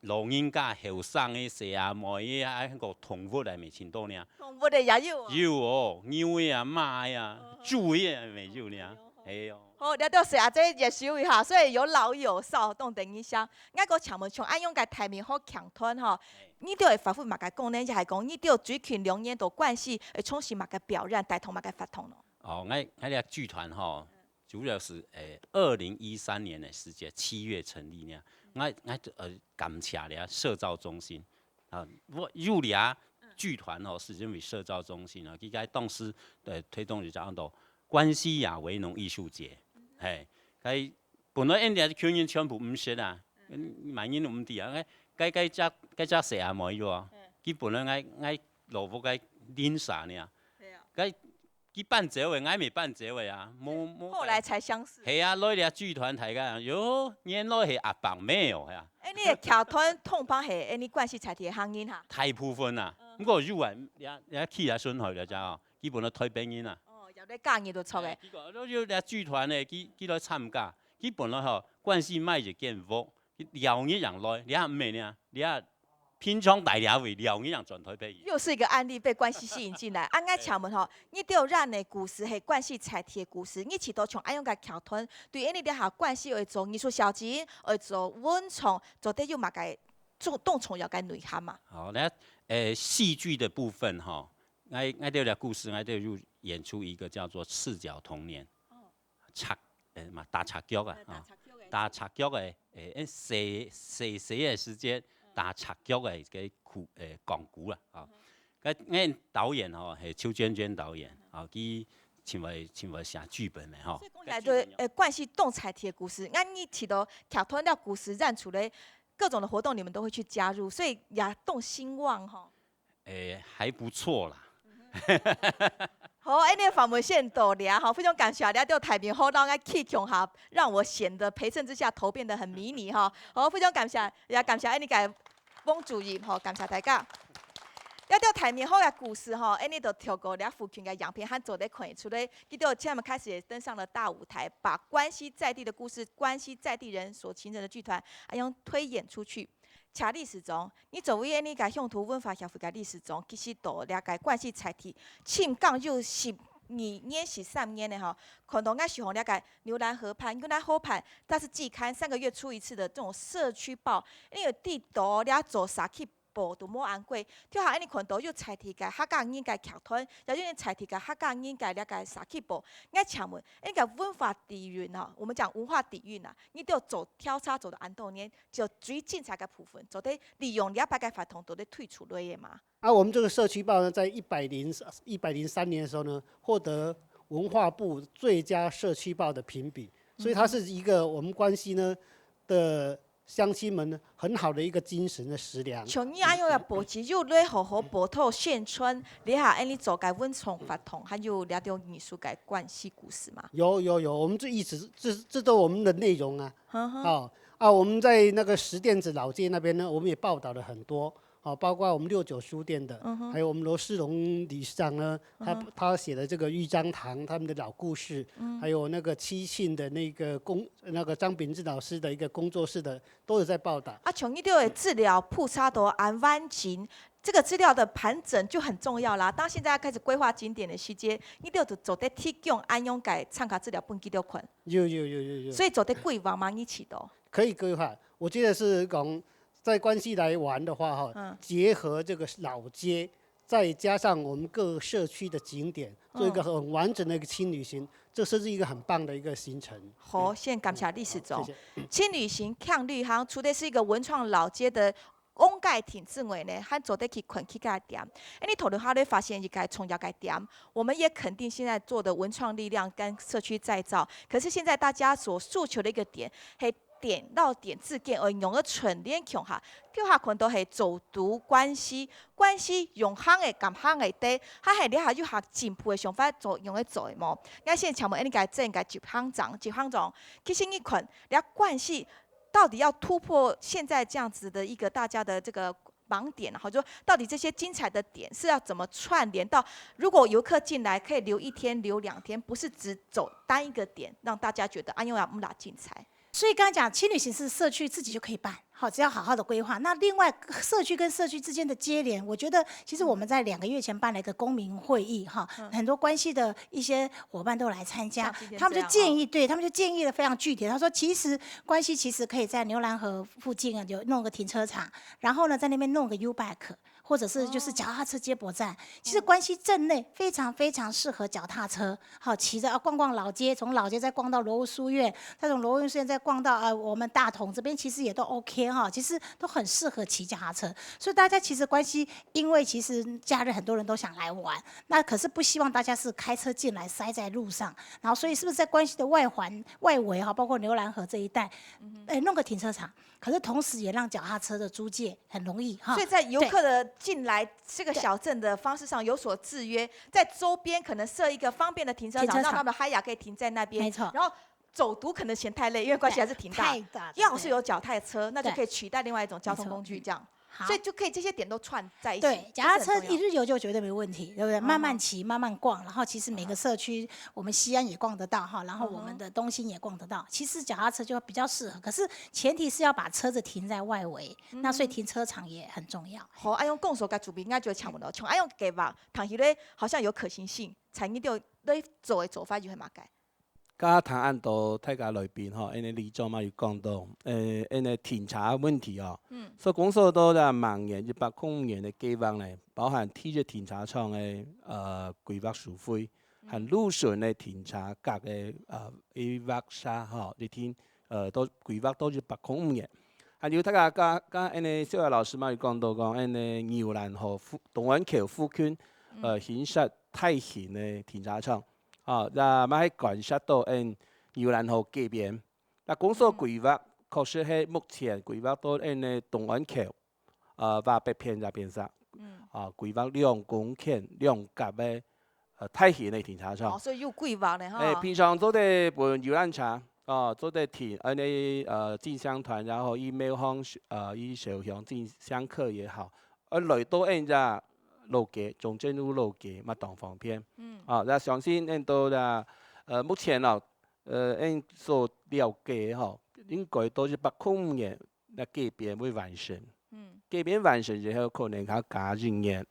老人家後生嘅蛇眼妹啊，個動物係未見到呢。動物嘅也有。有哦，牛嘅啊，馬嘅啊，豬嘅未有呢，係哦。好，你到時啊，再熱燒一下，所以有老有少，當等一下。我個請問，從安用嘅題面好強團吼，你都會發揮乜嘅功能？就係講你都追求兩年度關係，會從事乜嘅表演，帶同乜嘅發通咯。哦，我哋劇團吼，主要是2013年嘅時節7月成立呢。我感謝咧社造中心啊，我入嚟劇團吼是因為社造中心啊，佢喺當時推動就講到關西亞維農藝術節，係佢本來人哋啲圈人全部唔識啊，萬人都唔知啊，佢只蛇啊妹喎，佢本來我羅福佢練啥呢？佢辦這位，我未辦這位啊，冇。後來才相識。係啊，來啲劇團睇㗎，喲，原來係阿伯咩哦，係啊。你嘅劇團同幫係你關係才啲行業嚇。大部分啊，不過入嚟也去下順去啦，就基本都推俾人啊。哦，有啲家業都錯嘅。結果都要啲劇團咧，佢來參加，基本來嗬關係賣就見貨，撩一人來，你係唔明呢？你係。平常大家會聊一樣轉推俾。又是一個案例被關係吸引進來。按我請問吼，你都有讓你故事係關係才貼故事，你起到從安樣嘅橋團，對你哋下關係會做藝術小節，會做文創，做得有乜嘅做動重要嘅內涵嘛？好，那戲劇的部分哈，我哋嘅故事，我哋又演出一個叫做《赤腳童年》。插嘛打插脚啊，打插脚的细的时间打插脚的个广告啦，啊，个导演吼是邱娟娟导演，啊，佢像为写剧本的吼。来对关系动彩题的故事，你提到挑团的故事，让除了各种的活动，你们都会去加入，所以也动兴旺哈。还不错啦。好，那访问线到了哈，非常感谢大家台面好到气强哈，让我显得陪衬之下头变得很迷你哈。好，非常感谢，也感谢你个翁主任哈，感谢大家。要到台面好嘅故事吼，你就透过了附近嘅样片和做咧看出来，记到他们开始也登上了大舞台，把关西在地的故事、关西在地人所形成的剧团，用推演出去。查历史中，你作为你个乡土文化协会嘅历史中，其实都了解关系采题，庆港就12年13年的哈，可能我喜欢了解牛栏河畔、牛栏河畔，它是季刊3个月出一次的这种社区报，因为地图了做啥去。报都冇按过，跳下你看到有采题个客家人个剧团，有啲采题个客家人个了解啥去报。我请问，你个文化底蕴啊，我们讲文化底蕴啊，你都要走挑差走到安多年，就最精彩个部分，就得利用200个法通都得退出来的嘛。我们这个社区报呢，在103年的时候呢，获得文化部最佳社区报的评比，所以它是一个我们关西呢的。乡亲们很好的一个精神的食粮。像你安样嘅报纸，有来好好报道宣传，你下你做个文创法通，还有了解艺术嘅关系故事嘛？有，我们这一直这都我们的内容啊。我们在那个石店子老街那边呢，我们也报道了很多。包括我们69书店的，还有我们罗世荣理事长呢，他写的这个豫章堂他们的老故事，还有那个七庆的那个张秉志老师的一个工作室的，都有在报道。像你都有资料铺差多安湾景，这个资料的盘整就很重要啦。当现在要开始规划景点的时间，你都要做得提供安用改参考资料本记录款。有。所以做得规划吗？一起的。可以规划，我觉得是讲。在关西来玩的话，结合这个老街，再加上我们各社区的景点，做一个很完整的一个轻旅行，这是一个很棒的一个行程。好，现在感谢历史中轻旅行抗旅行，除的是一个文创老街的。往界挺之外呢，还做得去困去个点。你讨论下来发现一个重要个点，我们也肯定现在做的文创力量跟社区再造。可是现在大家所诉求的一个点，系点到点之间而用个纯联强下，跳下看到系走读关系用行的咁行的地，还系你下有下进步的想法做用来做的么？我现在请问你个整个集行长，其实你看你关系。到底要突破现在这样子的一个大家的这个盲点，然后就到底这些精彩的点是要怎么串联到？如果游客进来可以留1天、留2天，不是只走单一个点，让大家觉得安永亚木拉精彩。所以刚才讲轻旅行是社区自己就可以办，好，只要好好的规划。那另外社区跟社区之间的接连，我觉得其实我们在2个月前办了一个公民会议，哈，很多关系的一些伙伴都来参加，他们就建议，对他们就建议的非常具体。他说，其实关系其实可以在牛栏河附近啊，就弄个停车场，然后呢在那边弄个 U-Bike。或者是就是脚踏车接驳站，其实关西镇内非常非常适合脚踏车，好骑着逛逛老街，从老街再逛到罗屋书院，再从罗屋书院再逛到我们大同这边，其实也都 OK 哈，其实都很适合骑脚踏车。所以大家其实关西，因为其实假日很多人都想来玩，那可是不希望大家是开车进来塞在路上，然后所以是不是在关西的外围哈，包括牛栏河这一带，弄个停车场，可是同时也让脚踏车的租借很容易哈。所以在游客的进来这个小镇的方式上有所制约，在周边可能设一个方便的停车场，让他们嗨雅可以停在那边。没错。然后走读可能嫌太累，因为关系还是挺大。要是有脚踏车，那就可以取代另外一种交通工具，这样。所以就可以这些点都串在一起。对，脚踏车一日游就绝对没问题，对不对？慢慢骑，慢慢逛，然后其实每个社区，我们西安也逛得到哈，然后我们的东兴也逛得到。其实脚踏车就比较适合，可是前提是要把车子停在外围，那所以停车场也很重要。好，按用共手该主编应该就会抢不到，从按用给吧，躺起来好像有可行性，才你就你走的走法就会马改。加谈案到大家内边吼，因为李总嘛有讲到，因为停車問題哦，所以講數到就明年100公年嘅計劃咧，包含T 嘅停車場嘅規劃收費，很路顺的停车格的规划下吼，你听都规划都是805年。还有大家刚安尼小叶老师嘛，有讲到讲安尼牛栏河东湾桥附近建设大型的停车场，那么喺观察到牛栏河这边，那公所规划确实係目前规划到安东湾桥把北片那边上，规划2公頃2甲的大型的停车场。所以有规划的哈。平常做啲搬游览车。做啲停安尼进香团，然后以庙方以小乡进香客也好，来到人家路街中正路路街嘛当方便。那相信到目前所了解应该都是805年那这边会完成。这边完成之后，可能佢加人员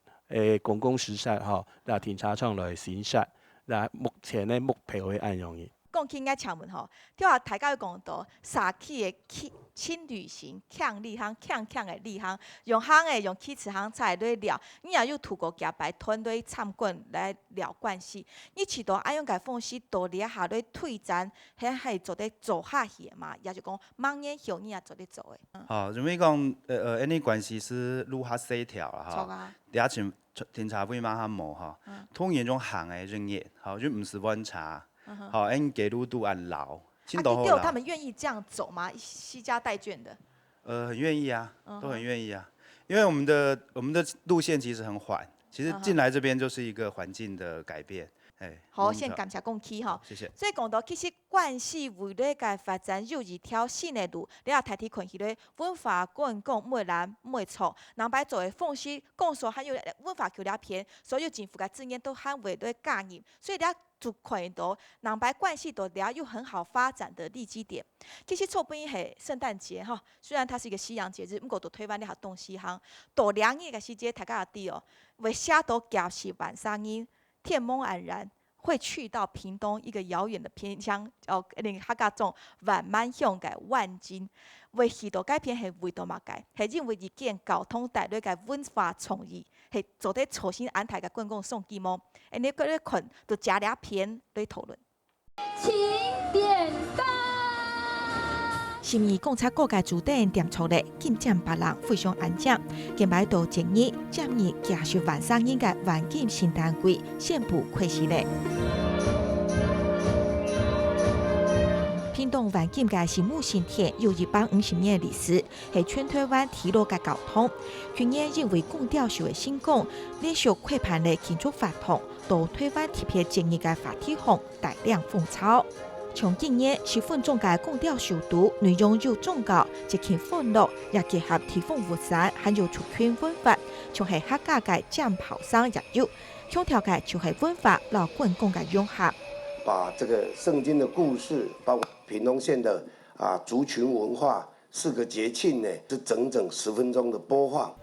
公共施设那停车场来建设，那目前的目标会按样嘅。讲起爱请问吼，即话大家有讲到社区的轻旅行、强旅行、强的旅行，用行的用汽车行才来聊。你也有土国家摆团队参观来聊关系。你知道爱用个方式多了下来推展，还做得做下去嘛？也就讲慢眼向你也做得做的。好，因为讲安尼关系是愈较细条啦哈。第二前停车位嘛较无哈，通常种行的人员，好就唔是温茶。好，按给路都按老，青岛后他们愿意这样走吗？惜家带眷的？很愿意啊，都很愿意啊。因为我们的路线其实很缓，其实进来这边就是一个环境的改变。好，先感谢讲起哈。谢谢。所以讲到其实关系为了个发展有一条新的路，你也睇睇看起来文化观光每人每错，人摆做的方式，讲说还有文化桥了片，所有政府嘅资源都喊为了介入，所以你就看到人摆关系都了有很好发展的利基点。其实错不因系圣诞节哈，虽然它是一个西洋节日，不过都推翻你下东西行。大2日嘅时节，大家也知哦，为写到假是晚上日。天蒙黯然，会去到屏东一个遥远的偏乡，那个客家种万万乡嘅万金，为许多改变系为到嘛改，系因为一件交通带来嘅文化创意，系做得重新安排嘅观光送记么？你嗰啲群就加两篇来讨论。请点到。心仪公车各界主店店错咧，见见别人非常安静。近排到建议今日继续晚上应该环境圣诞季宣布开始咧。屏东环境嘅新木新田有150年历史，系全台湾铁路嘅交通。去年因为公吊树嘅新工，连续开盘嘅建筑法统，到台湾特别建议嘅法体红大量风潮。从今年是分种嘅公吊首都，内容有宗教、节庆欢乐，也结合地方物产，还有族群文化，像系客家嘅占跑商也有，强调嘅就系文化老观光嘅融合。把这个圣经的故事，包括屏东县的族群文化4个节庆呢，是整整10分钟的播放。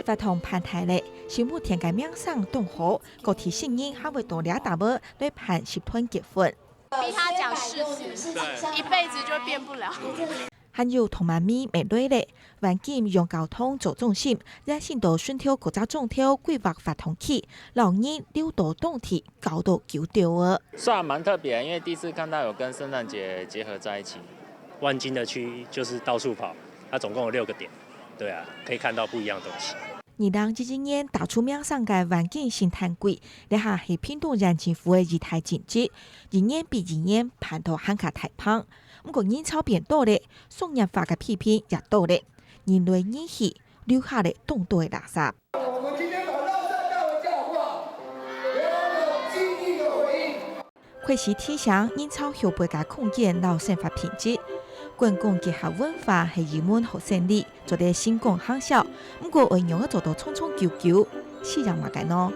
法同盘台咧，新木田嘅名声动好，个体新人还会多2大母来盘10团结婚。逼他讲誓词，一辈子就变不了。还有同妈咪美女咧，环境用交通做重心，让先到顺条国家中条规划法同起，老人溜到冬天搞到9掉啊！算蛮特别，因为第一次看到有跟圣诞节结合在一起。万金的区域就是到处跑，它总共有6个点，对啊，可以看到不一样的东西。2022年打出名声嘅环境生态季，呢下系屏东县政府嘅仪态建设，一年比一年盘到很卡太胖。不过人潮变多咧，商业化嘅批评也多咧，人类热气留下咧众多嘅垃圾。我们今天把垃圾带回家话，给我有积极的回应。开始提倡人潮后背嘅空间老生活品质。观光结合文化系一门好生意，做得新光行销。不过为用做到冲冲救救，是让嘛个喏？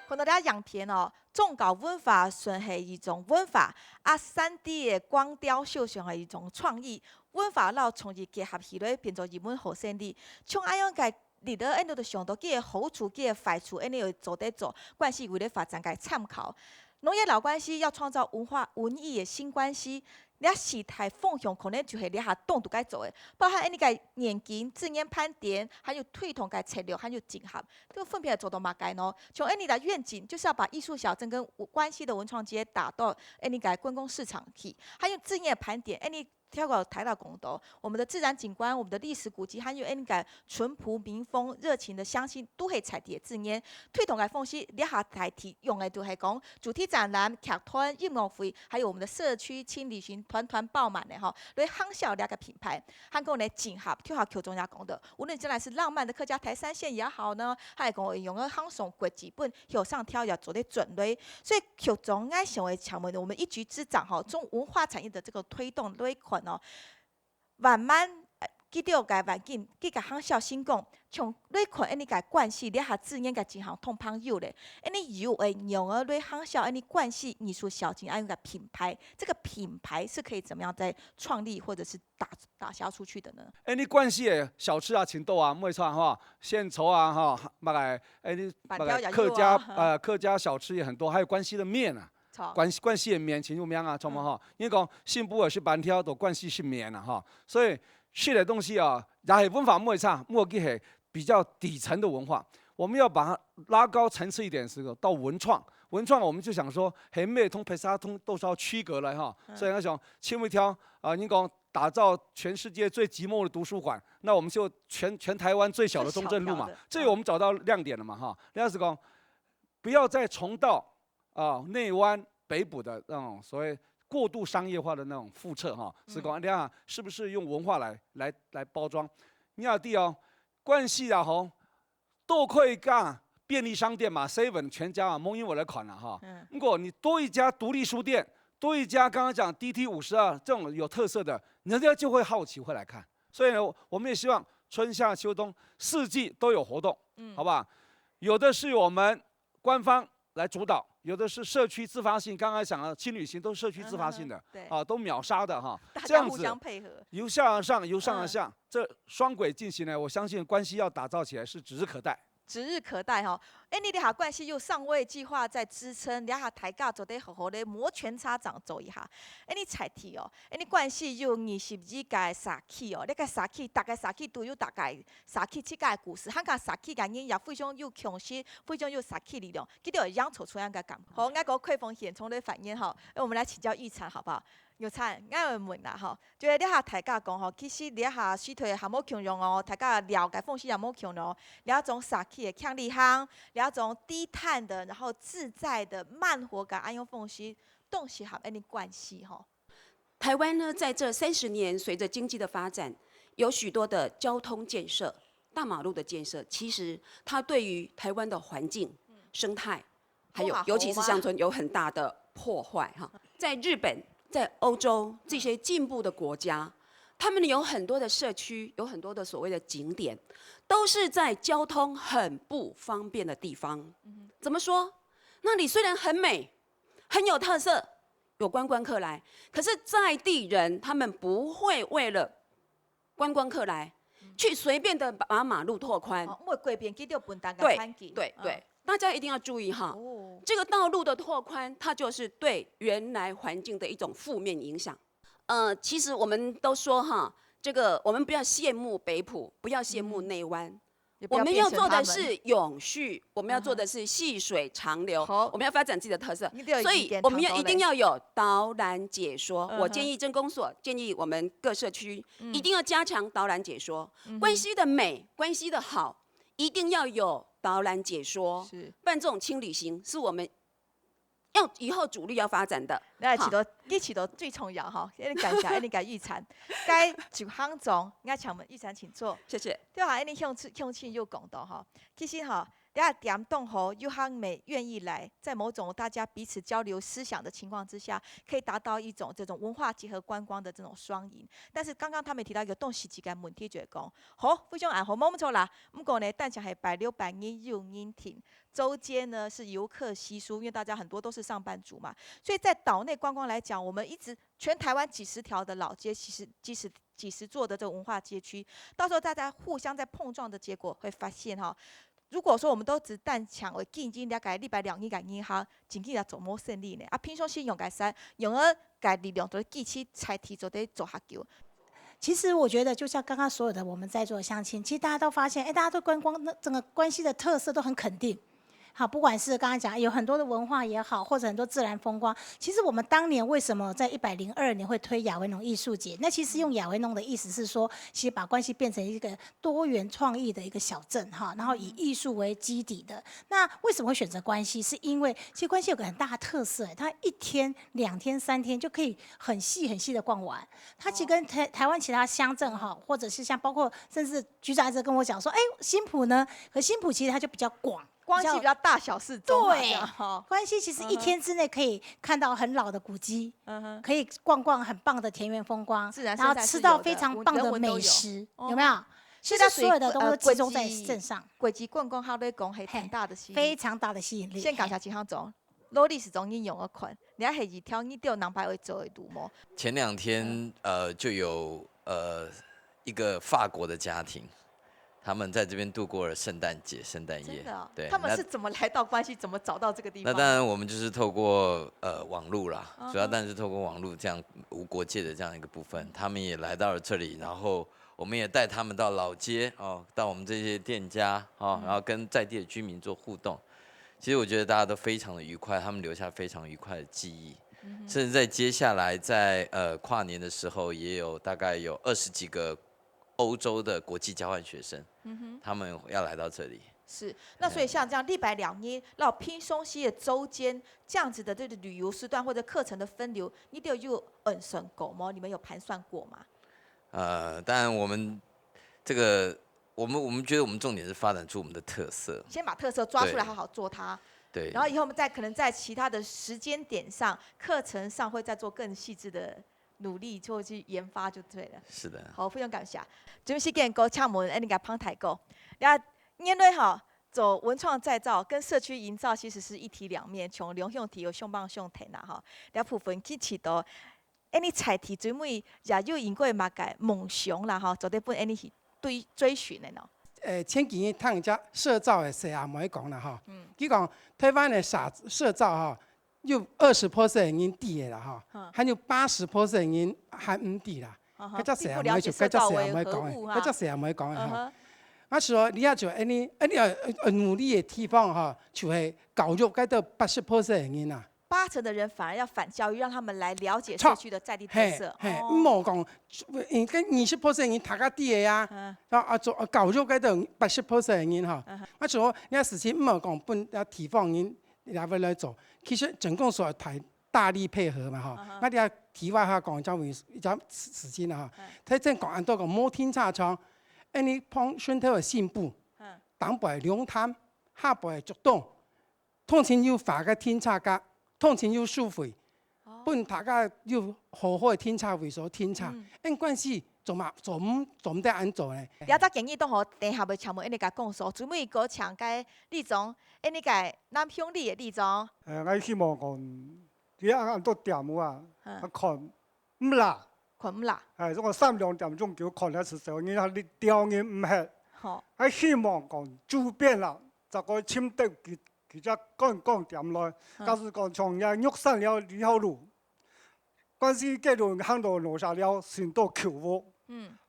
看到啲样片哦，宗教文化算系一种文化，3D 嘅光雕秀上系一种创意文化，老从而结合起来变做一门好生意。像咁样嘅。你的安度就想到，佢嘅好处、佢嘅坏处，安尼又做得做，关系为了发展嘅参考。农业老关系要创造文艺的新关系。你时态方向可能就是你下动都该做的，包含你个年金、资源盘点，还有推动个策略，还有整合，这个分别做到嘛该喏。从你的愿景就是要把艺术小镇跟关系的文创街打到你个观光市场去，还有资源盘点，你。跳过台大公道，我们的自然景观、我们的历史古迹，还有那个淳朴民风、热情的乡亲，都会采地字眼。推动的方式，你下台题用的就系讲主题展览、剧团、音乐会，还有我们的社区轻旅行，团团爆满的哈，来夯小两个品牌，韩国呢整合，跳下口中家讲的，无论将来是浪漫的客家台山线也好呢，还是讲用个夯送国际本向上跳要做的准备，所以口中爱成为强门的，我们一局之长哈，中文化产业的这个推动类款。慢慢记到个环境，记个向小心讲，从你看你个关系，你下自然个真行通朋友嘞。你有会用而你向小你关系艺术小景，还有个品牌，这个品牌是可以怎么样在创立或者是打销出去的呢？你关系的小吃啊、青豆啊、粿串哈、献稠啊哈，你客家小吃也很多，还有关系的面啊。关系的面前有面啊，怎么哈？因为讲新布尔是板条的关系是面啊哈，所以吃的东西啊，也是文化没差，莫给是比较底层的文化，我们要把它拉高层次一点，是到文创。文创我们就想说，黑妹通、培沙通都是要区隔了哈，所以那种青尾条啊，你讲打造全世界最寂寞的图书馆，那我们就全台湾最小的中正路嘛，这个我们找到亮点了嘛哈。另外是讲，不要再重蹈内湾北部的那种所谓过度商业化的那种复测哈，是讲你看是不是用文化来包装？你要第哦，关系啊吼，都可以干便利商店嘛 ，seven 全家啊，蒙英我来款了哈。如果你多一家独立书店，多一家刚刚讲 DT52这种有特色的，人家就会好奇会来看。所以呢，我们也希望春夏秋冬4季都有活动，好不好？有的是我们官方来主导。有的是社区自发性，刚才讲了轻旅行都是社区自发性的，都秒杀的哈，这样子由下而上，由上而下，这双轨进行呢，我相信关系要打造起来是指日可待。指日可待哈！你哋下关系又上位计划在支撑，两下台价做得好好的摩拳擦掌走一下。你彩题哦，你关系又22届3期哦，你个3期大概3期都有大概3期7届故事，香港3期嘅人也非常有强势，非常有3期力量，佢哋养出样嘅感。好，我个快风险从的反应哈，我们来请教玉婵好不好？玉婵，我问啦吼，就是你下大家讲吼，其实你下水退也冇强用哦，大家了解风险也冇强用，了种撒气的强力夯，了种低碳的，然后自在的慢活感，安用风险，东西合any关系吼。台湾呢，在这30年，随着经济的发展，有许多的交通建设、大马路的建设，其实它对于台湾的环境、生态，还有尤其是乡村有很大的破坏哈。在日本。在欧洲这些进步的国家，他们有很多的社区，有很多的所谓的景点，都是在交通很不方便的地方。怎么说？那里虽然很美，很有特色，有观光客来，可是在地人他们不会为了观光客来，去随便的把马路拓宽。对。大家一定要注意哈，这个道路的拓宽，它就是对原来环境的一种负面影响。其实我们都说哈，这个我们不要羡慕北埔，不要羡慕内湾，我们要做的是永续，我们要做的是细水长流，我们要发展自己的特色，所以我们一定要有导览解说。我建议镇公所，建议我们各社区一定要加强导览解说，关系的美，关系的好，一定要有。导览解说，不然这种轻旅行是我们要以后主力要发展的。你起到最重要哈，你感谢你个玉婵，该就行中，我请问玉婵请坐。谢谢。对哈，你向亲又讲到哈，其实哈。大家点动吼，又和美愿意来，在某种大家彼此交流思想的情况之下，可以达到一种这种文化结合观光的这种双赢。但是刚刚他们提到一个东西几个问题，就是讲，好，非常爱好，冇错啦。不过呢，但讲系白六白日又阴天，周间呢是游客稀疏，因为大家很多都是上班族嘛，所以在岛内观光来讲，我们一直全台湾几十条的老街，其实几十座的这个文化街区，到时候大家互相在碰撞的结果，会发现哈。如果说我们都只但抢为竞争了解200亿个银行，经济也做冇胜利呢？啊，平常时用个使用了个力量，都记起才提做在做下球。其实我觉得，就像刚刚所有的我们在座的乡亲，其实大家都发现，大家对观光那整个关系的特色都很肯定。好，不管是刚刚讲有很多的文化也好，或者很多自然风光，其实我们当年为什么在102年会推亚维农艺术节？那其实用亚维农的意思是说，其实把关系变成一个多元创意的一个小镇哈，然后以艺术为基底的。那为什么会选择关西？是因为其实关西有个很大的特色，它1天、2天、3天就可以很细的逛完。它其实跟台湾其他乡镇哈，或者是像包括甚至局长一直跟我讲说，新埔呢，可新埔其实它就比较广。关系比较大小适中，对，关系其实1天之内可以看到很老的古迹，可以逛很棒的田园风光，然后吃到非常棒的美食，有没有？其实所有的东西都集中在镇上。国际观光它对讲系很大的吸引力，非常大的吸引力。先讲下金项总，劳历史中应用的款，你还系挑你钓南白为做的度吗？前2天就有一个法国的家庭。他们在这边度过了圣诞节、圣诞夜，对，他们是怎么来到关西，怎么找到这个地方？那当然，我们就是透过网络啦，主要当然是透过网络这样无国界的这样一个部分，他们也来到了这里，然后我们也带他们到老街到我们这些店家然后跟在地的居民做互动。其实我觉得大家都非常的愉快，他们留下非常愉快的记忆，甚至在接下来在跨年的时候，也有大概有20几个。欧洲的国际交换学生，他们要来到这里。是，那所以像这样102年到平松溪的周间这样子的这个旅游时段或者课程的分流，你都有算过吗？你们有盘算过吗？当然我们这个，我们觉得我们重点是发展出我们的特色，先把特色抓出来，好好做它。对。然后以后我们可能在其他的时间点上、课程上会再做更细致的。努力就去研发就对了。是的。好，非常感谢。这边是跟高呛门，那个旁台购，然后因为做文创再造跟社区营造其实是一体两面，从两项题有相帮相提啦哈。两部分去起到，你彩题最尾也有因过嘛个梦想啦哈，做得本你是追寻的喏。前几年趟只社造的事也唔可以讲啦哈。佢讲台湾的社造哈。有20%人地的啦哈，还有80%人还唔地啦。嗰只成日唔可以做，嗰只成日唔可以講嘅，嗰只成日唔可以講嘅哈。我說你要做你努力的地方哈，就係教育嗰度80%人啊。80%的人反而要反教育，讓他們來了解社區的在地特色。唔好講，跟20%人讀家啲嘢啊，做教育嗰度80%人哈。我說你事情唔好講本地方人。也會來做，其實整個所台大力配合嘛哈。我哋題外話講咗時間啦哈。睇真講很多個摩天車廠，你幫宣頭嘅進步，東北龍潭、下北竹東，通前要發個天車架，通前要收費，本大家要好好嘅天車會所天車，關係做唔得安做咧。有得建議都好，等下要請問你個講說，準備個搶個立種。你個南鄉里的立種，我希望講，而家按多點啊，看唔啦，看唔啦，係，咁我3、2點鐘叫看一次時候，然後你調嘢唔係，我希望講周邊啦，就個簽得其實講點來，假如講從日玉山了2號路，關係嗰度行到落下了，先到橋屋，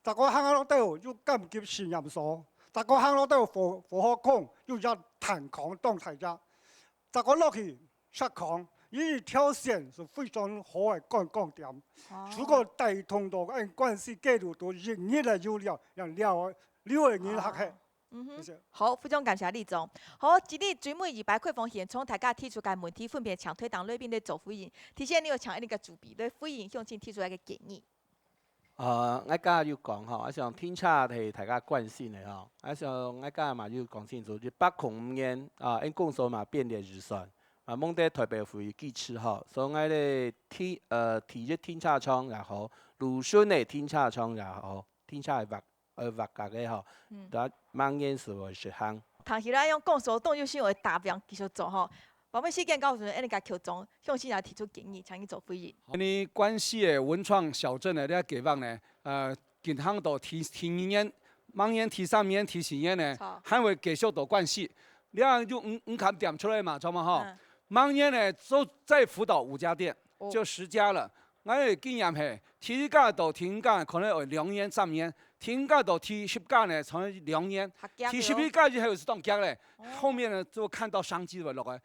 就個行落度要緊急實驗所。就個行落都有火殼礦，要入彈礦當題啫。就個落去石礦，呢條線是非常好嘅觀光點。如果帶通到按關係記錄到營業嘅有料，讓了人客氣。好，非常感謝李總。好，今日專門200塊風現從大家提出嘅問題，分別搶推黨裏邊嘅做回應。提前你有搶一個主筆對回應向前提出一個建議。我家要講我想天車係大家關心嘅我想我家嘛要講清楚，就805年因公所嘛變列預算蒙得台北府記吃所以我哋體育天車場也好，魯迅嘅天車場也好，天車係畫格嘅但萬件事會實行。唐時咧用公所動用性為答辯繼續做我們事件告訴你個球總向新來提出建議，請你做回應。你關係的文創小鎮呢，你給放呢，健康到提驗明年提3年提4年呢，还会继续做关系。2就5坎点出来嘛，知道吗？哈，明年呢，就再辅导5家店，就10家了。我嘅經驗係，提價到停價可能有2年3年，停價到提10價呢，可能2年，提11價就還有是當價嘞。後面呢就看到商機了落來，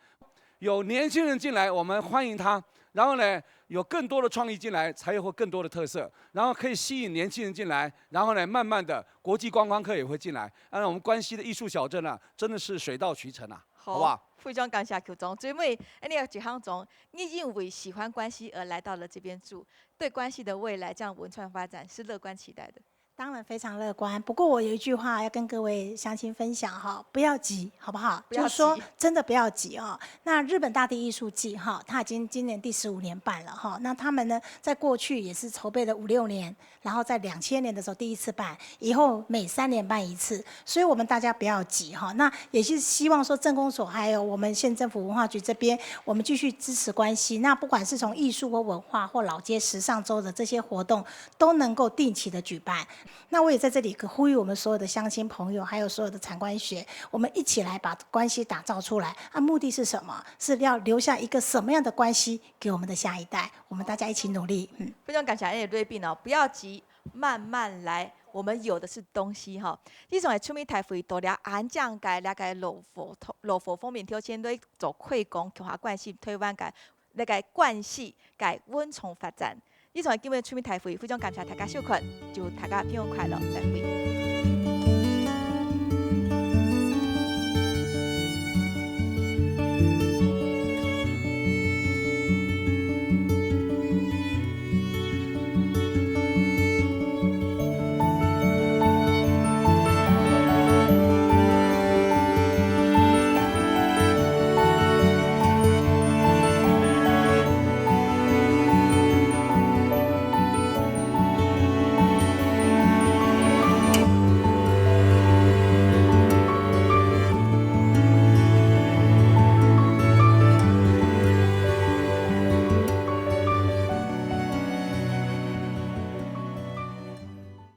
有年輕人進來，我們歡迎他。然後呢，有更多的創意進來，才會更多的特色，然後可以吸引年輕人進來，然後呢，慢慢的國際觀光客也會進來。我們關西的藝術小鎮啊，真的是水到渠成啊，好不好？非常感謝邱總，最尾那個幾行總，你因為喜歡關西而來到了這邊住，對關西的未來這樣文創發展是樂觀期待的。當然非常樂觀，不過我有一句話要跟各位鄉親分享哈，不要急，好不好？就是說真的不要急哦。那日本大地藝術季哈，它已經今年第15年辦了哈。那他們呢，在過去也是籌備了5、6年，然後在2000年的時候第一次辦，以後每3年辦一次。所以我們大家不要急哈。那也是希望說鎮公所還有我們縣政府文化局這邊，我們繼續支持關係。那不管是從藝術或文化或老街時尚週的這些活動，都能夠定期的舉辦。那我也在這裡呼籲我們所有的鄉親朋友，還有所有的產官學，我們一起來把關係打造出來。目的是什麼？是要留下一個什麼樣的關係給我們的下一代？我們大家一起努力。非常感謝你的瑞斌哦，不要急，慢慢來。我們有的是東西哈。呢種係出面台會多了安將界了解老佛方面挑戰對做推廣強化關係，推灣界了解關係界文創發展。呢種係今日出面台會，非常感謝大家收看，祝大家平安快樂，再會。